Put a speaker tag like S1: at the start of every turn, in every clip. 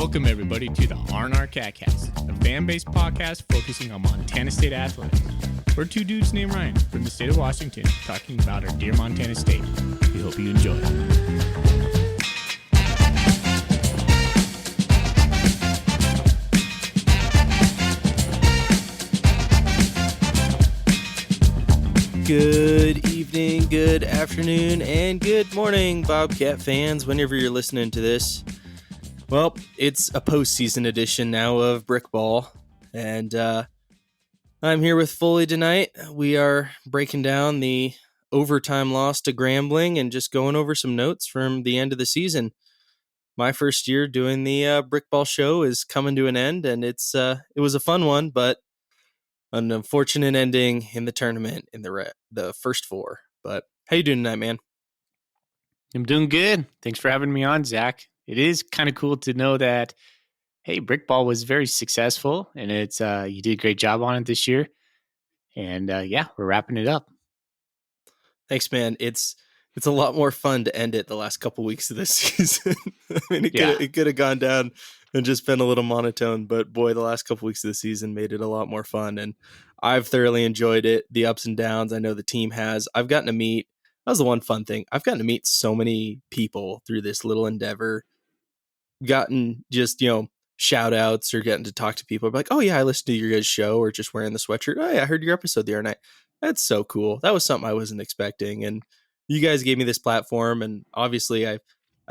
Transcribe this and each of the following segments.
S1: Welcome, everybody, to the R&R CatCast, a fan-based podcast focusing on Montana State athletics. We're two dudes named Ryan from the state of Washington talking about our dear Montana State. We hope you enjoy.
S2: Good evening, good afternoon, and good morning, Bobcat fans, whenever you're listening to this. Well, it's a postseason edition now of Brickball, and I'm here with Foley tonight. We are breaking down the overtime loss to Grambling and just going over some notes from the end of the season. My first year doing the Brickball show is coming to an end, and it was a fun one, but an unfortunate ending in the tournament in the first four. But how you doing tonight, man?
S1: I'm doing good. Thanks for having me on, Zach. It is kind of cool to know that, hey, Brickball was very successful, and it's you did a great job on it this year. And yeah, we're wrapping it up.
S2: Thanks, man. It's a lot more fun to end it the last couple weeks of this season. I mean, it could have gone down and just been a little monotone, but boy, the last couple weeks of the season made it a lot more fun, and I've thoroughly enjoyed it. The ups and downs, I know the team has. I've gotten to meet. That was the one fun thing. I've gotten to meet so many people through this little endeavor. Gotten just shout outs or getting to talk to people like, oh yeah, I listened to your guys' show, or just wearing the sweatshirt. Oh yeah, I heard your episode the other night. That's so cool. That was something I wasn't expecting, and you guys gave me this platform, and obviously I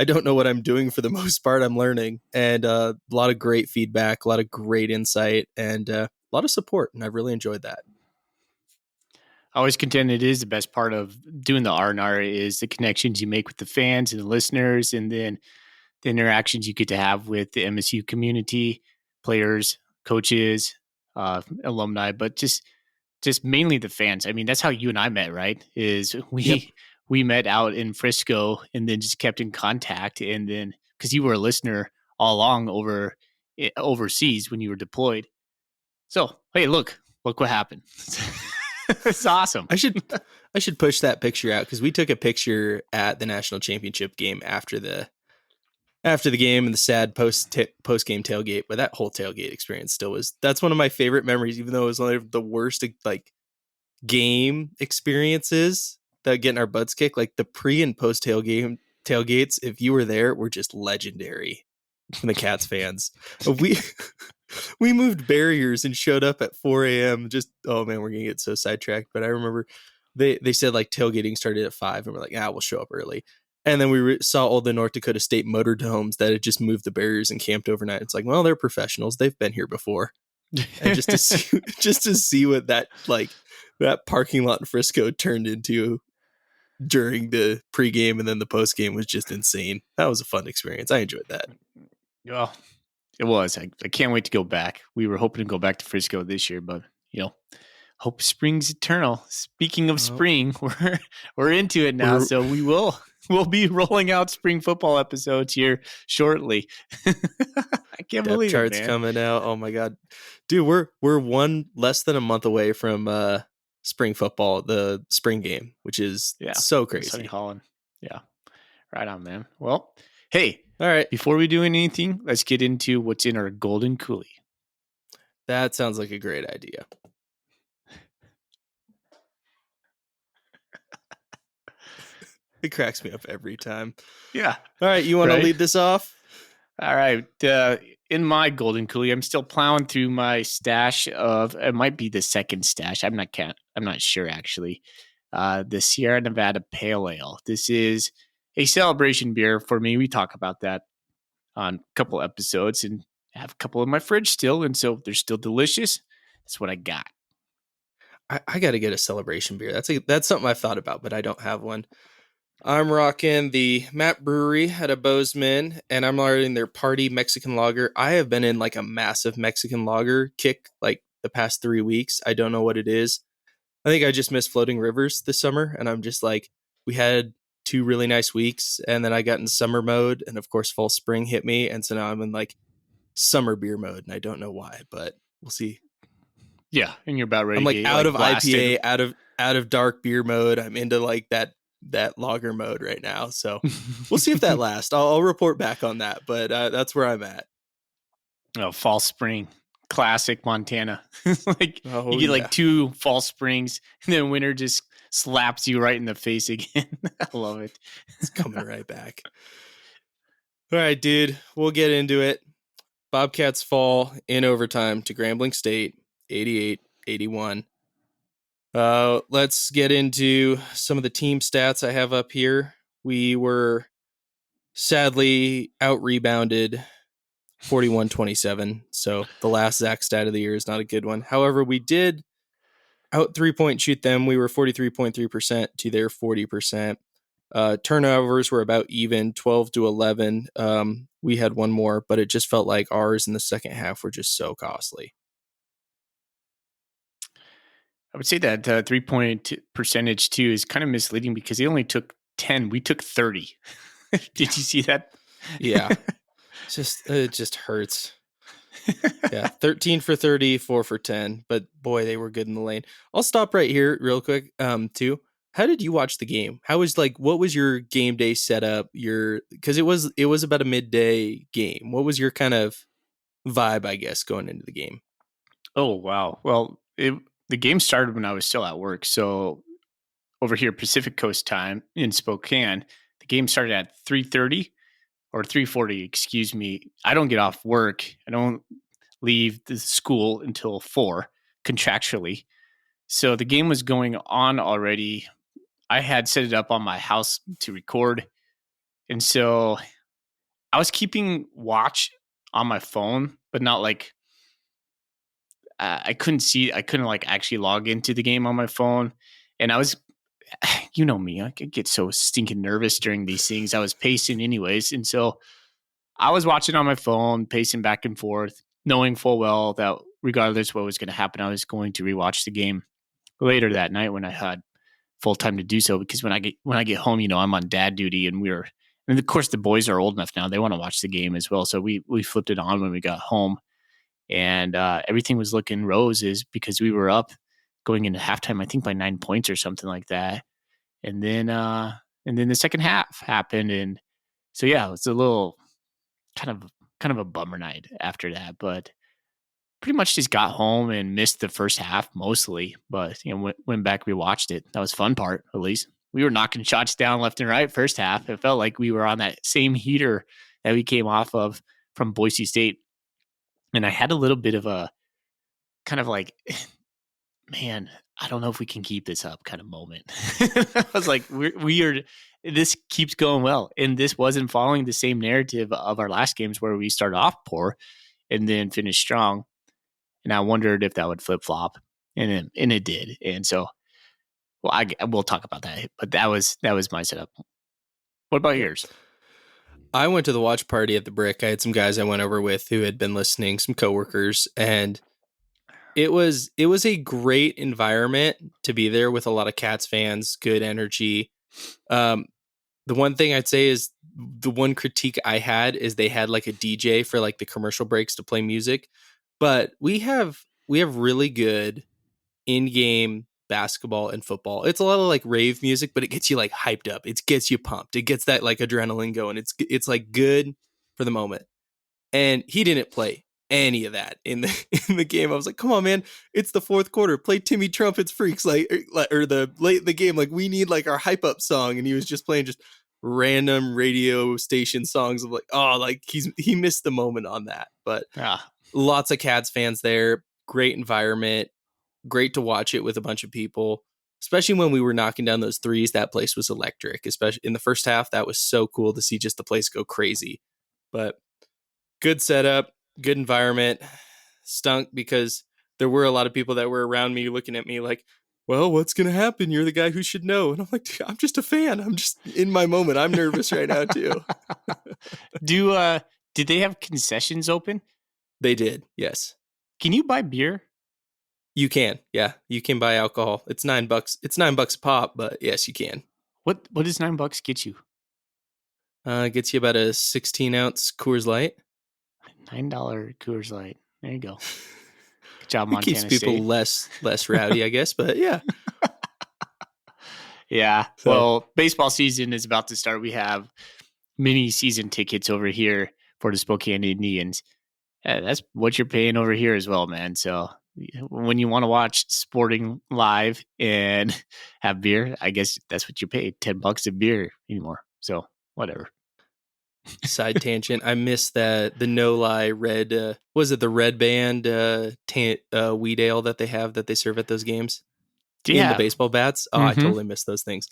S2: don't know what I'm doing for the most part. I'm learning, and a lot of great feedback, a lot of great insight, and a lot of support, and I've really enjoyed that.
S1: I always contend it is the best part of doing the R&R is the connections you make with the fans and the listeners, and then the interactions you get to have with the MSU community, players, coaches, alumni, but just mainly the fans. I mean, that's how you and I met, right? Is we met out in Frisco and then just kept in contact. And then because you were a listener all along overseas when you were deployed. So, hey, look what happened. It's awesome.
S2: I should push that picture out because we took a picture at the national championship game after the game and the sad post game tailgate. But that whole tailgate experience that's one of my favorite memories, even though it was one of the worst game experiences. That getting our butts kicked, like the pre and post tailgates, if you were there, were just legendary from the Cats fans. We moved barriers and showed up at 4 a.m. Just, oh man, we're gonna get so sidetracked. But I remember they said like tailgating started at 5, and we're like, we'll show up early. And then we saw all the North Dakota State motorhomes that had just moved the barriers and camped overnight. It's like, well, they're professionals; they've been here before. And just to see what that parking lot in Frisco turned into during the pregame and then the postgame was just insane. That was a fun experience. I enjoyed that.
S1: Well, it was. I can't wait to go back. We were hoping to go back to Frisco this year, but hope spring's eternal. Speaking of spring, we're into it now, so we'll be rolling out spring football episodes here shortly. I can't believe it,
S2: charts
S1: man.
S2: Coming out. Oh my god, dude, we're one less than a month away from spring football, the spring game, which is so crazy.
S1: Sunny Holland. Yeah. Right on, man. Well, hey,
S2: all right.
S1: Before we do anything, let's get into what's in our golden coolie.
S2: That sounds like a great idea. It cracks me up every time.
S1: Yeah.
S2: All right. You want to lead this off?
S1: All right. In my golden coolie, I'm still plowing through my stash of, it might be the second stash. I'm not sure actually. The Sierra Nevada Pale Ale. This is a celebration beer for me. We talk about that on a couple episodes, and I have a couple in my fridge still. And so they're still delicious. That's what I got.
S2: I got to get a celebration beer. That's something I've thought about, but I don't have one. I'm rocking the Map Brewery out of Bozeman, and I'm ordering their Party Mexican Lager. I have been in like a massive Mexican lager kick like the past 3 weeks. I don't know what it is. I think I just missed Floating Rivers this summer, and I'm just like, we had 2 really nice weeks, and then I got in summer mode, and of course fall spring hit me, and so now I'm in like summer beer mode, and I don't know why, but we'll see.
S1: Yeah, and you're about ready.
S2: I'm like out of IPA, out of dark beer mode. I'm into like that lager mode right now, so we'll see if that lasts. I'll report back on that, but that's where I'm at.
S1: Oh, fall spring, classic Montana. Like you
S2: Oh
S1: get like
S2: yeah,
S1: two fall springs, and then winter just slaps you right in the face again. I love it.
S2: it's coming right back. All right, dude, we'll get into it. Bobcats fall in overtime to Grambling State, 88-81. Let's get into some of the team stats I have up here. We were sadly out rebounded 41-27. So the last Zach stat of the year is not a good one. However, we did out 3-point shoot them. We were 43.3% to their 40%. Turnovers were about even, 12-11. We had one more, but it just felt like ours in the second half were just so costly.
S1: I would say that 3-point percentage too is kind of misleading because they only took 10. We took 30. Did you see that?
S2: Yeah, it just hurts. Yeah, 13 for 30, 4 for 10. But boy, they were good in the lane. I'll stop right here real quick, too. How did you watch the game? What was your game day setup? Because it was about a midday game. What was your kind of vibe, I guess, going into the game?
S1: Oh, wow. Well, the game started when I was still at work. So over here, Pacific Coast time in Spokane, the game started at 3:30 or 3:40, excuse me. I don't get off work. I don't leave the school until 4 contractually. So the game was going on already. I had set it up on my house to record. And so I was keeping watch on my phone, but not like I couldn't like actually log into the game on my phone. And I was, you know me, I could get so stinking nervous during these things. I was pacing anyways. And so I was watching on my phone, pacing back and forth, knowing full well that regardless what was going to happen, I was going to rewatch the game later that night when I had full time to do so. Because when I get home, I'm on dad duty, and of course the boys are old enough now; they want to watch the game as well. So we flipped it on when we got home, and everything was looking roses because we were up going into halftime, I think by 9 points or something like that, and then the second half happened, and so yeah, it was a little kind of a bummer night after that, but pretty much just got home and missed the first half mostly, but went back, rewatched it. That was the fun part, at least. We were knocking shots down left and right first half. It felt like we were on that same heater that we came off of from Boise State. And I had a little bit of a kind of like, man, I don't know if we can keep this up kind of moment. I was like, we are, this keeps going well. And this wasn't following the same narrative of our last games where we started off poor and then finished strong. And I wondered if that would flip flop, and it did. And so, well, we'll talk about that. But that was my setup. What about
S2: Yep.
S1: yours?
S2: I went to the watch party at the Brick. I had some guys I went over with who had been listening, some coworkers, and it was a great environment to be there with a lot of Cats fans, good energy. The one thing I'd say is the one critique I had is they had like a DJ for like the commercial breaks to play music, but we have really good in-game basketball and football. It's a lot of like rave music, but it gets you like hyped up. It gets you pumped. It gets that like adrenaline going. It's like good for the moment. And he didn't play any of that in the in the game. I was like, come on, man, it's the fourth quarter. Play Timmy Trumpets Freaks or the late in the game. Like we need like our hype up song. And he was just playing just random radio station songs of like, oh, like he missed the moment on that. But
S1: Ah,
S2: lots of Cats fans there. Great environment. Great to watch it with a bunch of people. Especially when we were knocking down those threes, that place was electric. Especially in the first half, that was so cool to see just the place go crazy. But good setup, good environment. Stunk because there were a lot of people that were around me looking at me like, well, what's going to happen? You're the guy who should know. And I'm like, I'm just a fan. I'm just in my moment. I'm nervous right now, too.
S1: did they have concessions open?
S2: They did. Yes.
S1: Can you buy beer?
S2: You can. Yeah. You can buy alcohol. It's $9. It's $9 a pop, but yes, you can.
S1: What does $9 get you?
S2: It gets you about a 16-ounce Coors Light.
S1: $9 Coors Light. There you go. Good job,
S2: It keeps
S1: Montana
S2: people
S1: State.
S2: less rowdy, I guess. But yeah.
S1: Yeah.
S2: So
S1: Well, baseball season is about to start. We have mini season tickets over here for the Spokane Indians. Yeah, that's what you're paying over here as well, man. So when you want to watch sporting live and have beer, I guess that's what you pay. $10 a beer anymore. So whatever.
S2: Side tangent. I missed that the no lie red. Was it the red band wheat ale that they have that they serve at those games in the
S1: Yeah.
S2: baseball bats? Oh, I
S1: Mm-hmm.
S2: totally missed those things.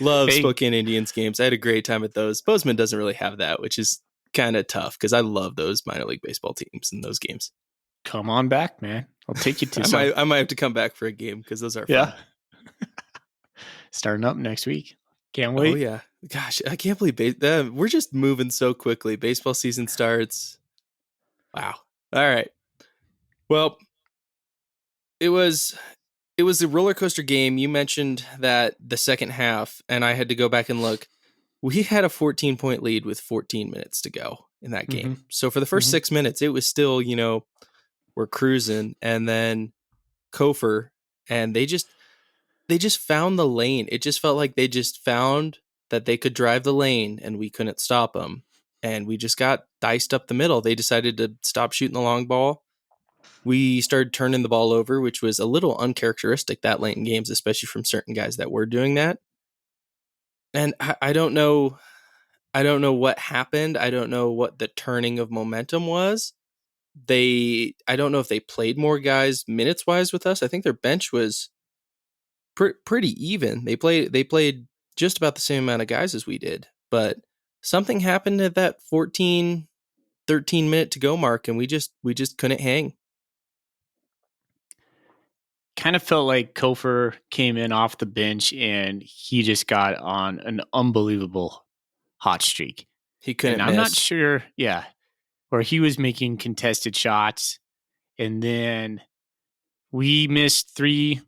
S2: Love
S1: Hey,
S2: Spokane Indians games. I had a great time at those. Bozeman doesn't really have that, which is kind of tough because I love those minor league baseball teams and those games.
S1: come on back, man. I'll take you to
S2: I
S1: some.
S2: might have to come back for a game because those are
S1: Yeah.
S2: fun.
S1: Starting up next week. Can't
S2: Oh
S1: wait.
S2: yeah, gosh, I can't believe we're just moving so quickly. Baseball season starts. Wow. All right. Well, it was a roller coaster game. You mentioned that the second half, and I had to go back and look. We had a 14-point lead with 14 minutes to go in that
S1: Mm-hmm.
S2: game. So for the first
S1: Mm-hmm.
S2: 6 minutes, it was still, we're cruising, and then Kofor, and they just found the lane. It just felt like they just found that they could drive the lane, and we couldn't stop them. And we just got diced up the middle. They decided to stop shooting the long ball. We started turning the ball over, which was a little uncharacteristic that late in games, especially from certain guys that were doing that. And I don't know. I don't know what happened. I don't know what the turning of momentum was. I don't know if they played more guys minutes wise with us. I think their bench was pretty even. They played just about the same amount of guys as we did, but something happened at that 14, 13 minute to go mark, and we just couldn't hang.
S1: Kind of felt like Kofor came in off the bench and he just got on an unbelievable hot streak.
S2: He
S1: And
S2: couldn't
S1: I'm not
S2: miss.
S1: sure, yeah, where he was making contested shots. And then we missed three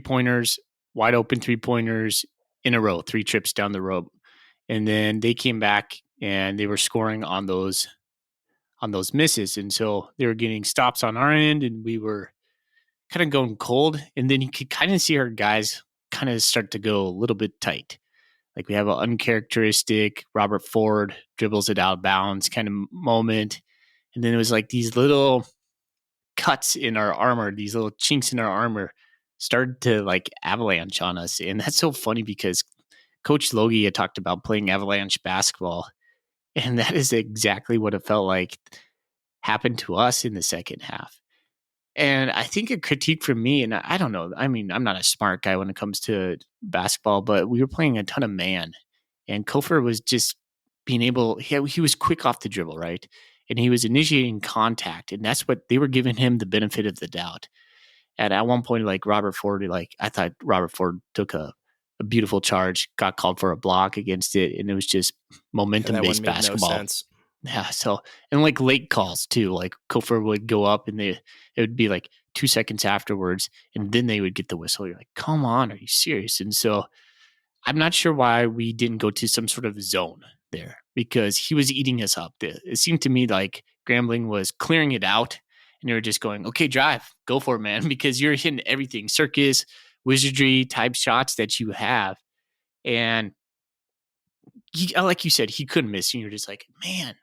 S1: pointers, wide open 3 pointers in a row, 3 trips down the road. And then they came back and they were scoring on those misses. And so they were getting stops on our end and we were kind of going cold. And then you could kind of see our guys kind of start to go a little bit tight. Like we have an uncharacteristic Robert Ford dribbles it out of bounds kind of moment. And then it was like these little cuts in our armor, these little chinks in our armor started to like avalanche on us. And that's so funny because Coach Logie had talked about playing avalanche basketball. And that is exactly what it felt like happened to us in the second half. And I think a critique from me, and I don't know, I mean, I'm not a smart guy when it comes to basketball, but we were playing a ton of man. And Kofor was just being able, he was quick off the dribble, right? And he was initiating contact. And that's what they were giving him the benefit of the doubt. And at one point, like Robert Ford, like I thought Robert Ford took a beautiful charge, got called for a block against it. And it was just
S2: Yeah,
S1: momentum
S2: that one
S1: based
S2: made no
S1: basketball.
S2: sense.
S1: Yeah. So, and like late calls too, like Kofor would go up and it would be like 2 seconds afterwards, and then they would get the whistle. You're like, come on, are you serious? And so I'm not sure why we didn't go to some sort of zone there because he was eating us up. It seemed to me like Grambling was clearing it out and they were just going, okay, drive, go for it, man, because you're hitting everything, circus, wizardry type shots that you have. And like you said, he couldn't miss. And you're just like, man,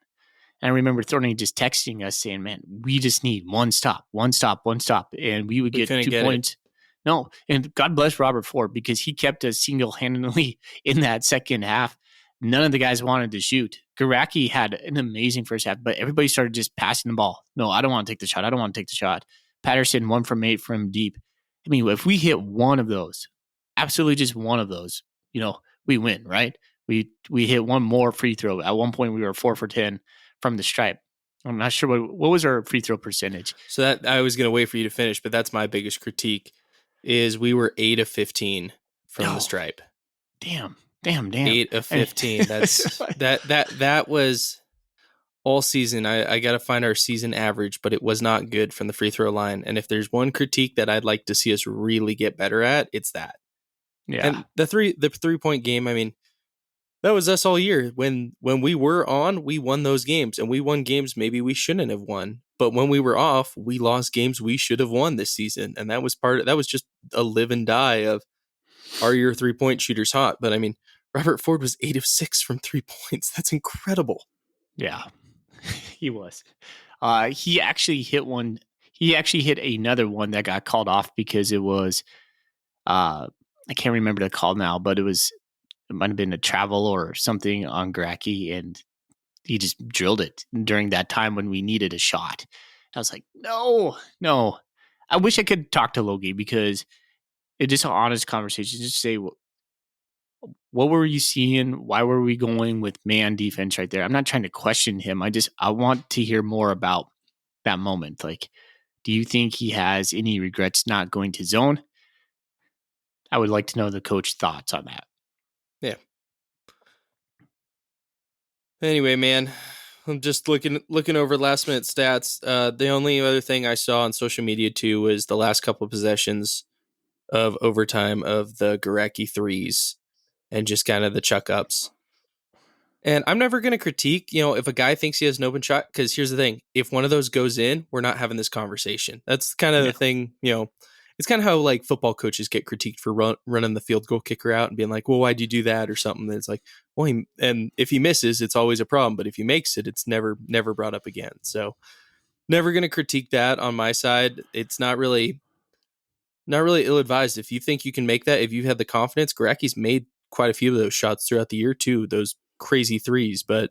S1: and I remember Thorny just texting us saying, man, we just need one stop, one stop, one stop. And we would
S2: We
S1: get
S2: couldn't
S1: two
S2: get it.
S1: points. No, and God bless Robert Ford because he kept us single handedly in that second half. None of the guys wanted to shoot. Garaki had an amazing first half, but everybody started just passing the ball. No, I don't want to take the shot. I don't want to take the shot. Patterson, 1 from 8 from deep. I mean, if we hit one of those, absolutely just one of those, we win, right? We hit one more free throw. At one point, we were 4 for 10 from the stripe. I'm not sure what was our free throw percentage.
S2: So that I was going to wait for you to finish, but that's my biggest critique is we were 8 of 15 from the
S1: Oh,
S2: stripe.
S1: damn.
S2: 8 of 15. That's that was all season. I got to find our season average, but it was not good from the free throw line. And if there's one critique that I'd like to see us really get better at, it's that.
S1: Yeah.
S2: And the 3-point game, I mean, that was us all year. When we were on, we won those games, and we won games maybe we shouldn't have won. But when we were off, we lost games we should have won this season, and that was just a live and die of are your 3-point shooters hot? But I mean, Robert Ford was 8 of 6 from 3 points. That's incredible.
S1: Yeah. He was. He actually hit one. He actually hit another one that got called off because it was I can't remember the call now, but it might have been a travel or something on Gracchi, and he just drilled it during that time when we needed a shot. I was like, no, no. I wish I could talk to Logie because it's just an honest conversation. Just say, what were you seeing? Why were we going with man defense right there? I'm not trying to question him. I want to hear more about that moment. Like, do you think he has any regrets not going to zone? I would like to know the coach's thoughts on that.
S2: Yeah. Anyway, man, I'm just looking over last minute stats. The only other thing I saw on social media too was the last couple of possessions of overtime of the Gurecki threes and just kind of the chuck ups. And I'm never going to critique, if a guy thinks he has an open shot, because here's the thing. If one of those goes in, we're not having this conversation. That's kind of
S1: Yeah.
S2: the thing, it's kind of how like football coaches get critiqued for running the field goal kicker out and being like, well, why'd you do that or something? And it's like, well, and if he misses, it's always a problem. But if he makes it, it's never brought up again. So never going to critique that on my side. It's not really ill-advised. If you think you can make that, if you have the confidence, Garacki's made quite a few of those shots throughout the year too, those crazy threes, but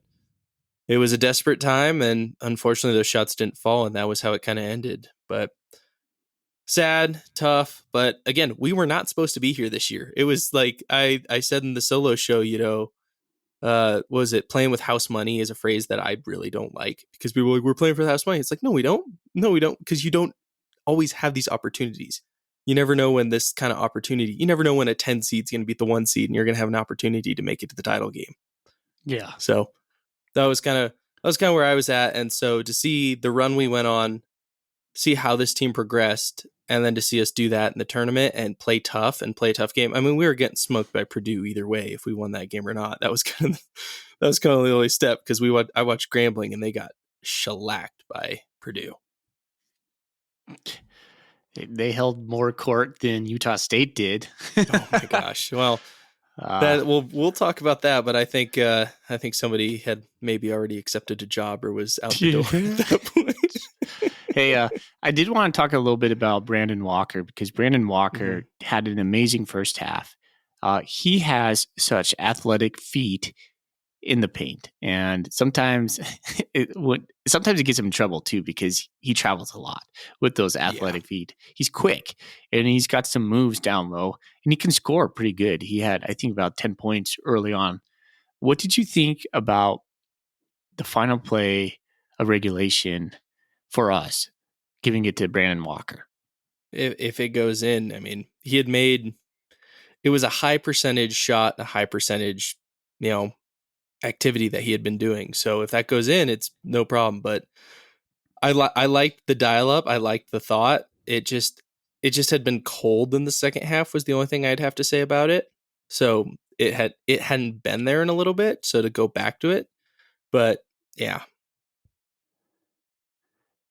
S2: it was a desperate time and unfortunately those shots didn't fall and that was how it kind of ended. But sad, tough, but again, we were not supposed to be here this year. It was like I said in the solo show, was it playing with house money is a phrase that I really don't like because people are like, we're playing for the house money. It's like, no, we don't. Because you don't always have these opportunities. You never know when this kind of opportunity, you never know when a 10 seed is going to beat the 1 seed and you're going to have an opportunity to make it to the title game.
S1: Yeah.
S2: So that was kind of where I was at. And so to see the run we went on, see how this team progressed, and then to see us do that in the tournament and play tough and play a tough game. I mean, we were getting smoked by Purdue either way if we won that game or not. That was kind of the only step because I watched Grambling and they got shellacked by Purdue.
S1: They held more court than Utah State did.
S2: Oh my gosh! Well, we'll talk about that. But I think somebody had maybe already accepted a job or was out the door at that point.
S1: Hey, I did want to talk a little bit about Brandon Walker because Brandon Walker had an amazing first half. He has such athletic feet in the paint, and sometimes it gets him in trouble too because he travels a lot with those athletic feet. He's quick and he's got some moves down low, and he can score pretty good. He had, I think, about 10 points early on. What did you think about the final play of regulation for us, giving it to Brandon Walker?
S2: If it goes in, I mean, he had made it was a high percentage shot, a high percentage, activity that he had been doing. So if that goes in, it's no problem. But I liked the dial up. I liked the thought. It just had been cold in the second half was the only thing I'd have to say about it. So it hadn't been there in a little bit. So to go back to it, but yeah.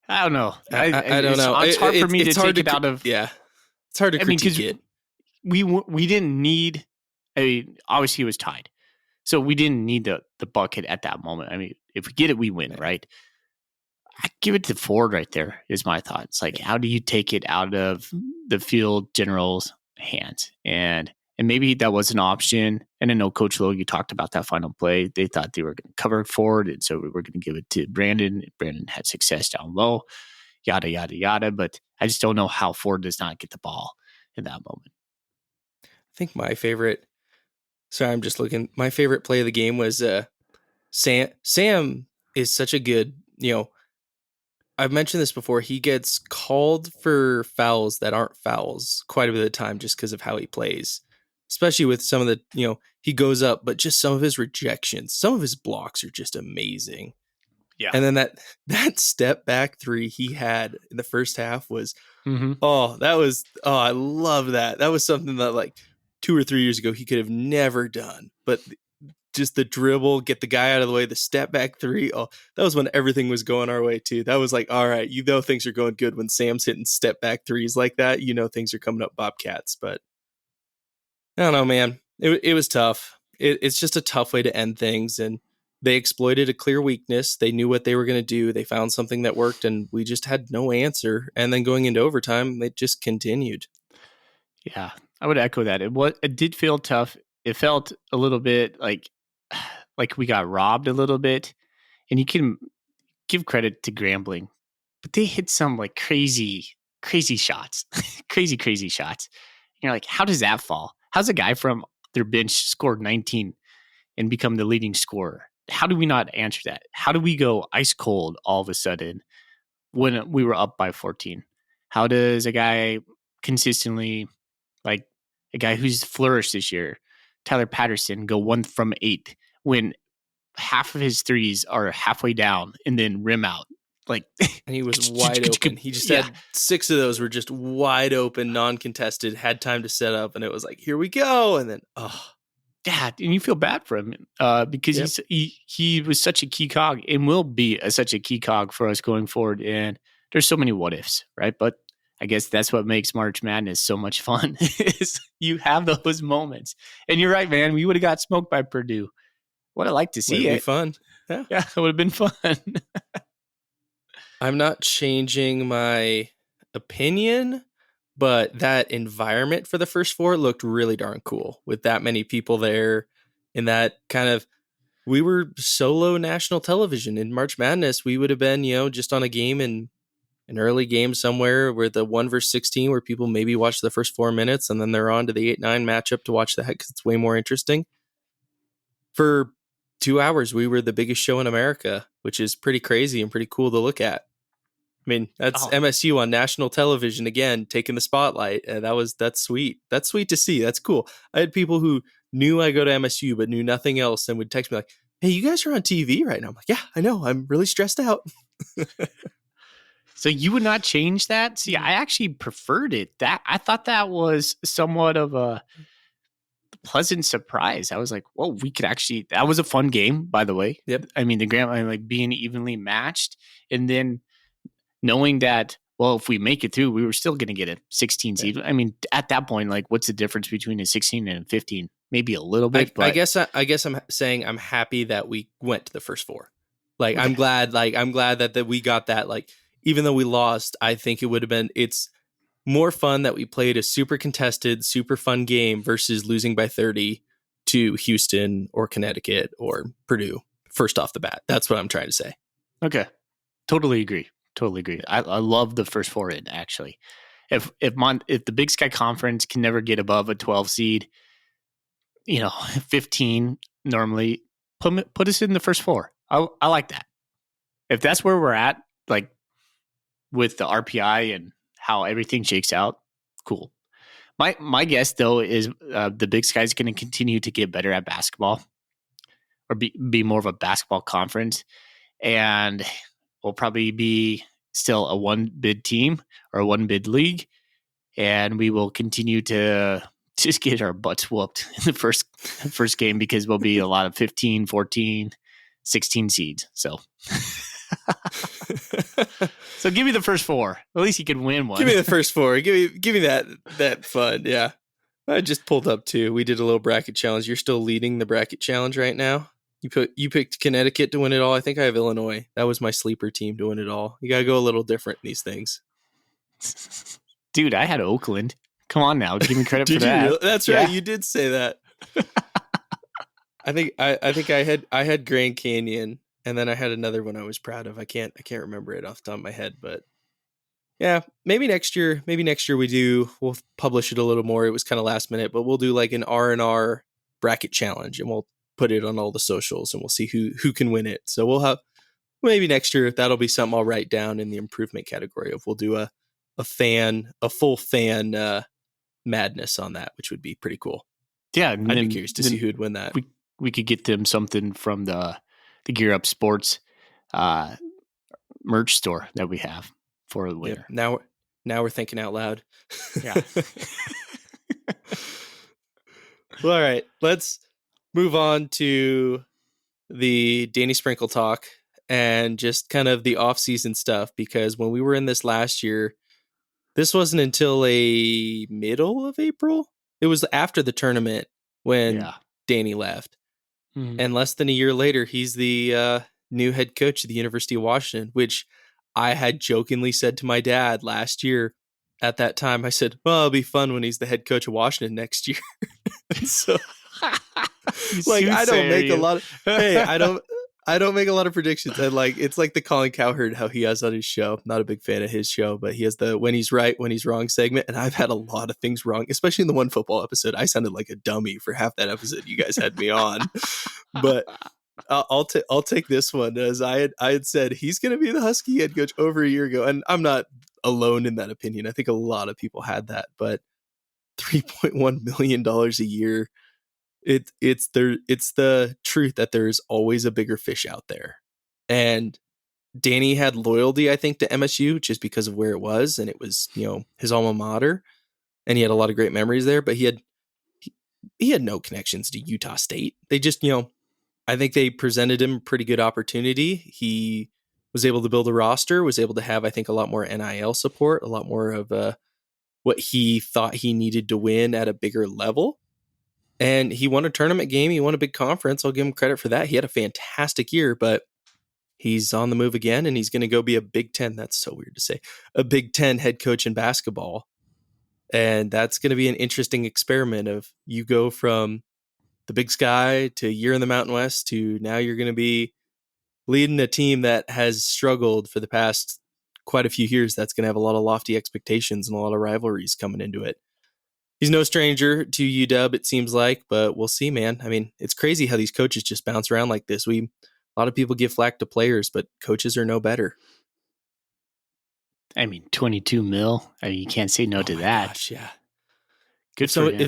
S1: I don't know.
S2: I don't know.
S1: It's hard for me to take it out of.
S2: Yeah, it's hard to critique it.
S1: We didn't need. Obviously it was tied, so we didn't need the bucket at that moment. I mean, if we get it, we win, right? I give it to Ford right there. Is my thought. It's like, how do you take it out of the field general's hands? And maybe that was an option. And I know Coach Logie talked about that final play. They thought they were going to cover Ford, and so we were going to give it to Brandon. Brandon had success down low, yada, yada, yada. But I just don't know how Ford does not get the ball in that moment.
S2: I think my favorite play of the game was Sam is such a good, I've mentioned this before. He gets called for fouls that aren't fouls quite a bit of the time just because of how he plays, especially with some of the, he goes up, but just some of his rejections, some of his blocks are just amazing.
S1: Yeah.
S2: And then that step back three he had in the first half was, I love that. That was something that like 2 or 3 years ago he could have never done, but just the dribble, get the guy out of the way, the step back three. Oh, that was when everything was going our way too. That was like, all right, things are going good when Sam's hitting step back threes like that. Things are coming up Bobcats. But I don't know, man. It was tough. It's just a tough way to end things. And they exploited a clear weakness. They knew what they were going to do. They found something that worked, and we just had no answer. And then going into overtime, it just continued.
S1: Yeah, I would echo that. It did feel tough. It felt a little bit like we got robbed a little bit. And you can give credit to Grambling, but they hit some like crazy shots, crazy shots. And you're like, how does that fall? How's a guy from their bench scored 19 and become the leading scorer? How do we not answer that? How do we go ice cold all of a sudden when we were up by 14? How does a guy consistently, like a guy who's flourished this year, Tyler Patterson, go 1 from 8 when half of his threes are halfway down and then rim out? Like,
S2: and he was wide open. He just had 6 of those were just wide open, non-contested, had time to set up, and it was like, here we go. And then,
S1: yeah, and you feel bad for him because he was such a key cog and will be such a key cog for us going forward. And there's so many what ifs, right? But I guess that's what makes March Madness so much fun is you have those moments. And you're right, man. We would have got smoked by Purdue. Would have liked to see it.
S2: Be fun.
S1: Yeah, it would have been fun.
S2: I'm not changing my opinion, but that environment for the first 4 looked really darn cool with that many people there. And that kind of, we were solo national television in March Madness. We would have been, just on a game in an early game somewhere where the 1-16 where people maybe watch the first 4 minutes and then they're on to the 8-9 matchup to watch that because it's way more interesting. For 2 hours, we were the biggest show in America, which is pretty crazy and pretty cool to look at. I mean, that's MSU on national television again, taking the spotlight. That's sweet. That's sweet to see. That's cool. I had people who knew I go to MSU but knew nothing else and would text me like, "Hey, you guys are on TV right now." I'm like, "Yeah, I know. I'm really stressed out."
S1: So you would not change that? See, I actually preferred it. That I thought that was somewhat of a pleasant surprise. I was like, "Whoa, we could actually." That was a fun game, by the way.
S2: Yep.
S1: I mean, the Grambling like being evenly matched, and then knowing that, well, if we make it through, we were still going to get a 16 seed. Yeah. I mean, at that point, like, what's the difference between a 16 and a 15? Maybe a little bit.
S2: I guess I'm saying I'm happy that we went to the first 4. Like, okay. I'm glad that we got that. Like, even though we lost, I think it would have been. It's more fun that we played a super contested, super fun game versus losing by 30 to Houston or Connecticut or Purdue first off the bat. That's what I'm trying to say.
S1: Okay, totally agree. I love the first 4 in, actually. If the Big Sky Conference can never get above a 12 seed, 15 normally, put us in the first 4. I like that. If that's where we're at, like with the RPI and how everything shakes out, cool. My guess though is the Big Sky is going to continue to get better at basketball, or be more of a basketball conference, and we'll probably be still a 1-bid team or a 1-bid league, and we will continue to just get our butts whooped in the first game because we'll be a lot of 15, 14, 16 seeds. So so give me the first 4. At least you can win one.
S2: Give me the first 4. Give me that fun. Yeah. I just pulled up too. We did a little bracket challenge. You're still leading the bracket challenge right now. You picked Connecticut to win it all. I think I have Illinois. That was my sleeper team to win it all. You got to go a little different in these things.
S1: Dude, I had Oakland. Come on now. Give me credit for that.
S2: Really? That's right. You did say that. I think I had Grand Canyon, and then I had another one I was proud of. I can't remember it off the top of my head, but yeah, maybe next year we'll publish it a little more. It was kind of last minute, but we'll do like an R&R bracket challenge, and we'll put it on all the socials, and we'll see who can win it. So we'll have maybe next year, that'll be something I'll write down in the improvement category of we'll do a full fan madness on that, which would be pretty cool.
S1: Yeah,
S2: I'd be curious to see who'd win that.
S1: We could get them something from the Gear Up Sports merch store that we have for the winner.
S2: Yep. Now we're thinking out loud.
S1: Yeah.
S2: Well, all right, let's move on to the Danny Sprinkle talk and just kind of the off-season stuff, because when we were in this last year, this wasn't until a middle of April. It was after the tournament when Danny left.
S1: Mhm.
S2: And less than a year later, he's the new head coach of the University of Washington, which I had jokingly said to my dad last year. At that time, I said, "Well, it'll be fun when he's the head coach of Washington next year." So,
S1: You
S2: like, I don't
S1: soothsayer,
S2: make a
S1: you.
S2: lot of hey, I don't make a lot of predictions. And like, it's like the Colin Cowherd how he has on his show. I'm not a big fan of his show, but he has the when he's right, when he's wrong segment. And I've had a lot of things wrong, especially in the one football episode. I sounded like a dummy for half that episode you guys had me on. But I'll take this one, as I had said he's going to be the Husky head coach over a year ago, and I'm not alone in that opinion. I think a lot of people had that, but $3.1 million a year. It's the truth that there's always a bigger fish out there, and Danny had loyalty, I think, to MSU just because of where it was, and it was his alma mater, and he had a lot of great memories there. But he had no connections to Utah State. They just I think they presented him a pretty good opportunity. He was able to build a roster, was able to have, I think, a lot more NIL support, a lot more of what he thought he needed to win at a bigger level. And he won a tournament game. He won a big conference. I'll give him credit for that. He had a fantastic year, but he's on the move again, and he's going to go be a Big Ten. That's so weird to say. A Big Ten head coach in basketball. And that's going to be an interesting experiment of you go from the Big Sky to a year in the Mountain West to now you're going to be leading a team that has struggled for the past quite a few years. That's going to have a lot of lofty expectations and a lot of rivalries coming into it. He's no stranger to UW, it seems like, but we'll see, man. I mean, it's crazy how these coaches just bounce around like this. A lot of people give flack to players, but coaches are no better.
S1: I mean, 22 mil. I mean, you can't say no
S2: Oh
S1: to
S2: my
S1: that.
S2: gosh, yeah.
S1: Good for him.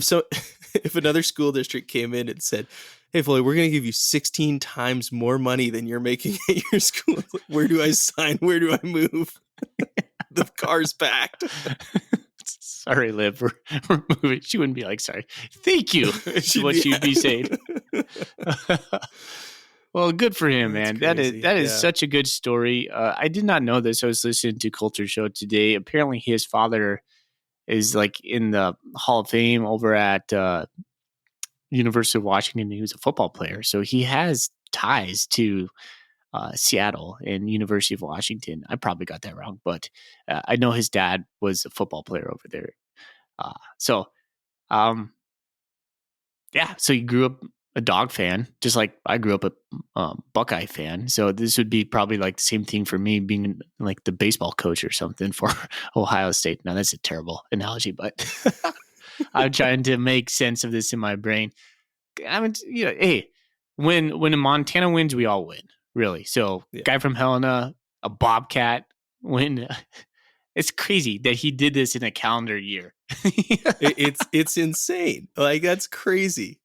S2: If another school district came in and said, "Hey, Foley, we're going to give you 16 times more money than you're making at your school," where do I sign? Where do I move? The car's packed.
S1: Sorry, Liv, we're moving. She wouldn't be like, sorry. Thank you. Is what she'd be saying. Well, good for him, man. That is such a good story. I did not know this. I was listening to Culture Show today. Apparently, his father is like in the Hall of Fame over at University of Washington. He was a football player, so he has ties to Seattle and University of Washington. I probably got that wrong, but I know his dad was a football player over there. So he grew up a Dog fan, just like I grew up a Buckeye fan. So this would be probably like the same thing for me, being like the baseball coach or something for Ohio State. Now that's a terrible analogy, but I'm trying to make sense of this in my brain. I mean, hey, when Montana wins, we all win, really. So guy from Helena, a Bobcat, when it's crazy that he did this in a calendar year.
S2: It's insane. Like, that's crazy.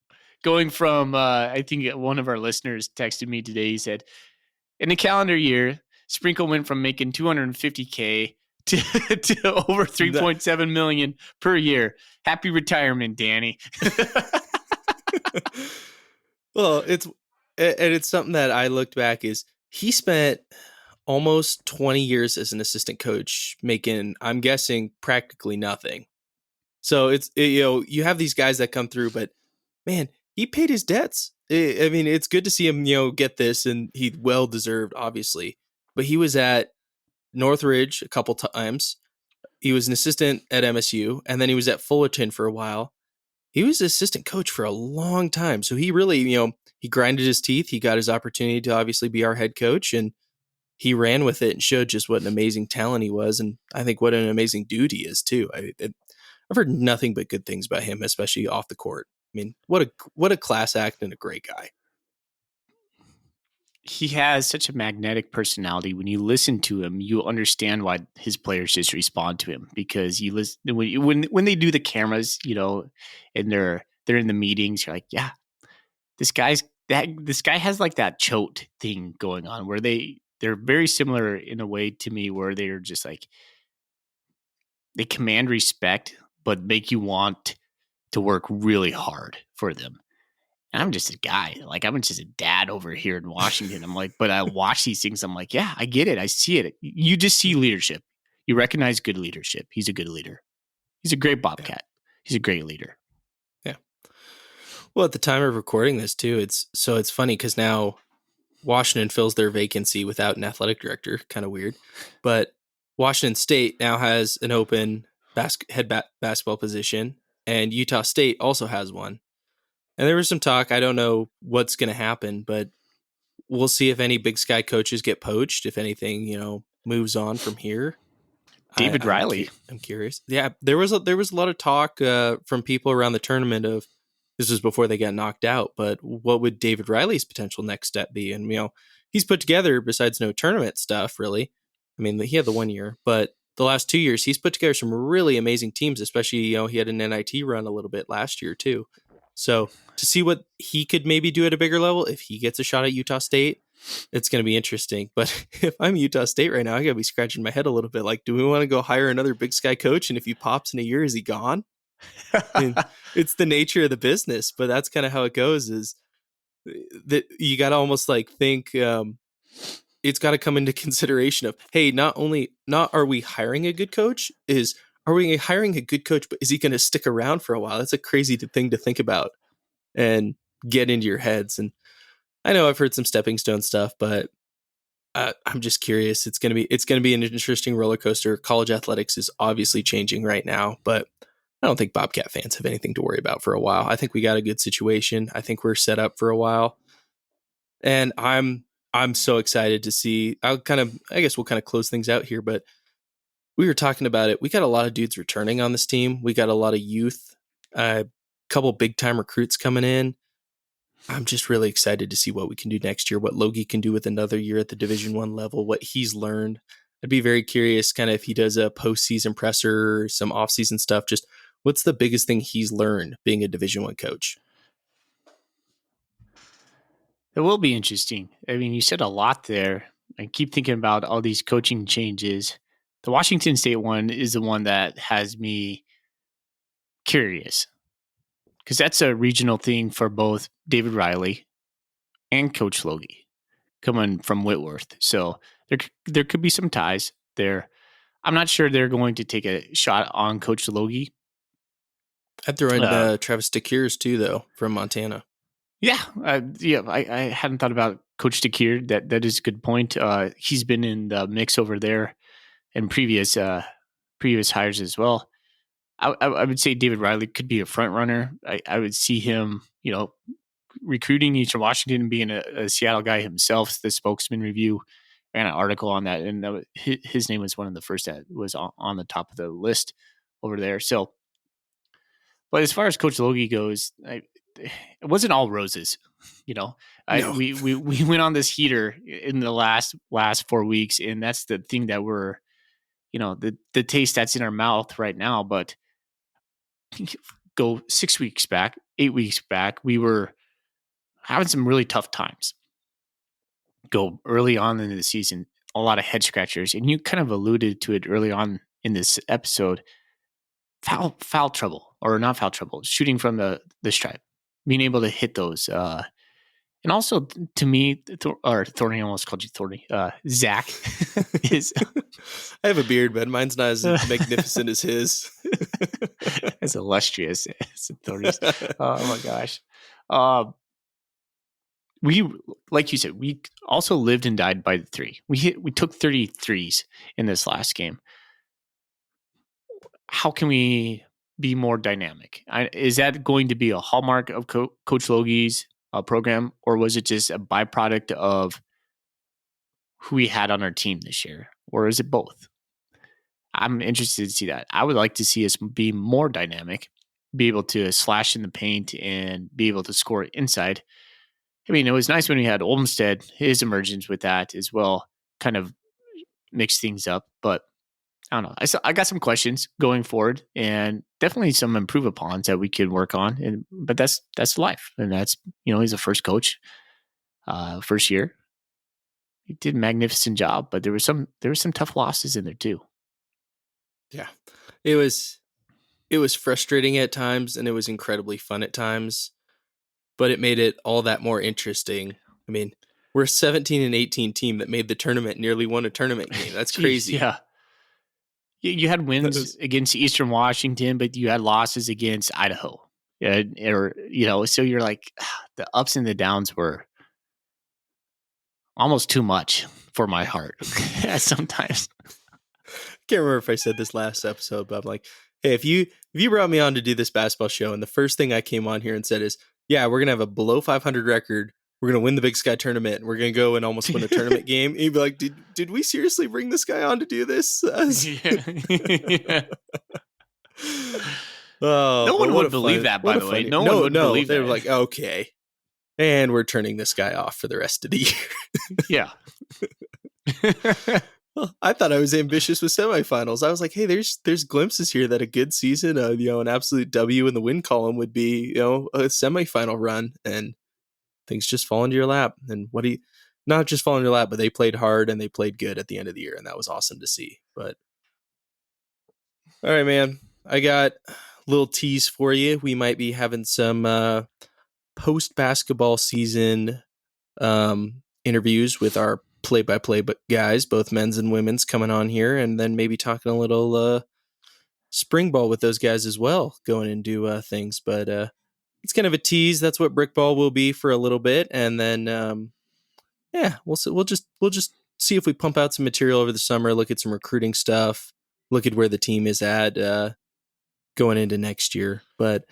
S1: Going from, I think one of our listeners texted me today. He said, in a calendar year, Sprinkle went from making $250K to over 3.7 million per year. Happy retirement, Danny.
S2: Well, it's something that I looked back is he spent almost 20 years as an assistant coach making, I'm guessing, practically nothing. So you have these guys that come through, but man, he paid his debts. I mean, it's good to see him, get this, and he well deserved, obviously. But he was at Northridge a couple times. He was an assistant at MSU, and then he was at Fullerton for a while. He was assistant coach for a long time. So he really, he grinded his teeth. He got his opportunity to obviously be our head coach, and he ran with it and showed just what an amazing talent he was. And I think what an amazing dude he is too. I've heard nothing but good things about him, especially off the court. I mean, what a class act and a great guy.
S1: He has such a magnetic personality. When you listen to him, you understand why his players just respond to him, because you listen when they do the cameras, and they're in the meetings. You're like, yeah, this guy has like that chote thing going on where they're very similar in a way to me, where they're just like they command respect, but make you want to work really hard for them. And I'm just a guy. Like, I'm just a dad over here in Washington. I'm like, but I watch these things. I'm like, yeah, I get it. I see it. You just see leadership. You recognize good leadership. He's a good leader. He's a great Bobcat. He's a great leader.
S2: Yeah. Well, at the time of recording this too, it's funny because now Washington fills their vacancy without an athletic director. Kind of weird, but Washington State now has an open basketball position, and Utah State also has one. And there was some talk. I don't know what's going to happen, but we'll see if any Big Sky coaches get poached. If anything, moves on from here.
S1: David Riley.
S2: I'm curious. Yeah, there was a lot of talk from people around the tournament of this was before they got knocked out, but what would David Riley's potential next step be? And he's put together, besides no tournament stuff, really. I mean, he had the 1 year, but the last 2 years he's put together some really amazing teams. Especially he had an NIT run a little bit last year too. So to see what he could maybe do at a bigger level if he gets a shot at Utah State, it's going to be interesting. But if I'm Utah State right now, I got to be scratching my head a little bit. Like, do we want to go hire another Big Sky coach? And if he pops in a year, is he gone? I mean, it's the nature of the business, but that's kind of how it goes. Is that you got to almost like think it's got to come into consideration of, hey, not are we hiring a good coach, are we hiring a good coach, but is he going to stick around for a while? That's a crazy thing to think about and get into your heads. And I know I've heard some stepping stone stuff, but I'm just curious. It's going to be an interesting roller coaster. College athletics is obviously changing right now, but I don't think Bobcat fans have anything to worry about for a while. I think we got a good situation. I think we're set up for a while, and I'm so excited to see. I guess we'll kind of close things out here, but we were talking about it. We got a lot of dudes returning on this team. We got a lot of youth, a couple big time recruits coming in. I'm just really excited to see what we can do next year, what Logie can do with another year at the Division I level, what he's learned. I'd be very curious kind of if he does a postseason presser, some offseason stuff, just what's the biggest thing he's learned being a Division I coach?
S1: It will be interesting. I mean, you said a lot there. I keep thinking about all these coaching changes. The Washington State one is the one that has me curious because that's a regional thing for both David Riley and Coach Logie coming from Whitworth. So there could be some ties there. I'm not sure they're going to take a shot on Coach Logie.
S2: I'd throw in Travis DeCures too, though, from Montana.
S1: Yeah, I hadn't thought about Coach DeCure. That is a good point. He's been in the mix over there in previous hires as well. I would say David Riley could be a front runner. I would see him, recruiting Eastern Washington and being a Seattle guy himself. The Spokesman Review ran an article on that, and his name was one of the first that was on the top of the list over there. So, but as far as Coach Logie goes, it wasn't all roses, No. We went on this heater in the last 4 weeks, and that's the thing that we're, the taste that's in our mouth right now. But go 6 weeks back, 8 weeks back, we were having some really tough times. Go early on in the season, a lot of head scratchers, and you kind of alluded to it early on in this episode. Foul trouble, or not foul trouble, shooting from the stripe, being able to hit those, and also to me, Thorny, I almost called you Thorny. Zach is.
S2: I have a beard, but mine's not as magnificent as his.
S1: As illustrious as Thorny's. Oh my gosh. We, like you said, we also lived and died by the three. We took 33s in this last game. How can we be more dynamic? Is that going to be a hallmark of Coach Logie's program, or was it just a byproduct of who we had on our team this year, or is it both? I'm interested to see that. I would like to see us be more dynamic, be able to slash in the paint and be able to score inside. I mean, it was nice when we had Olmstead, his emergence with that as well, kind of mixed things up, but I don't know. I got some questions going forward, and definitely some improve upons that we could work on. But that's life, and that's he's a first coach, first year. He did a magnificent job, but there were some tough losses in there too.
S2: Yeah, it was frustrating at times, and it was incredibly fun at times, but it made it all that more interesting. I mean, we're a 17-18 team that made the tournament, nearly won a tournament game. That's crazy.
S1: Yeah. You had wins against Eastern Washington, but you had losses against Idaho. or so you're like the ups and the downs were almost too much for my heart sometimes.
S2: Can't remember if I said this last episode, but I'm like, hey, if you brought me on to do this basketball show, and the first thing I came on here and said is, yeah, we're gonna have a below 500 record, we're gonna win the Big Sky tournament, and we're gonna go and almost win a tournament game, and you'd be like, did we seriously bring this guy on to do this?
S1: Yeah.
S2: Oh,
S1: No
S2: but
S1: one
S2: what
S1: would
S2: a
S1: believe
S2: fun,
S1: that, by
S2: what a
S1: the way.
S2: funny.
S1: No one would believe
S2: they
S1: that.
S2: were like, okay, and we're turning this guy off for the rest of the year.
S1: Yeah.
S2: Well, I thought I was ambitious with semifinals. I was like, hey, there's glimpses here that a good season, an absolute W in the win column would be, a semifinal run, and things just fall into your lap. And not just fall into your lap, but they played hard and they played good at the end of the year, and that was awesome to see. But all right, man, I got a little tease for you. We might be having some post basketball season interviews with our play-by-play guys, both men's and women's, coming on here, and then maybe talking a little spring ball with those guys as well, going and do things. But it's kind of a tease. That's what brick ball will be for a little bit, and then we'll just see if we pump out some material over the summer, look at some recruiting stuff, look at where the team is at going into next year. But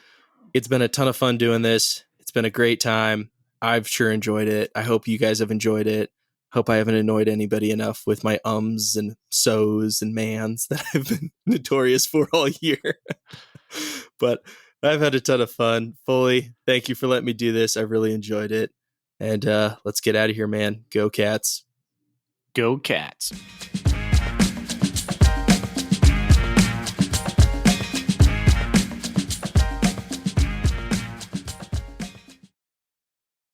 S2: it's been a ton of fun doing this. It's been a great time. I've sure enjoyed it. I hope you guys have enjoyed it. Hope I haven't annoyed anybody enough with my ums and so's and mans that I've been notorious for all year. But I've had a ton of fun. Foley, thank you for letting me do this. I really enjoyed it. And let's get out of here, man. Go Cats.
S1: Go Cats.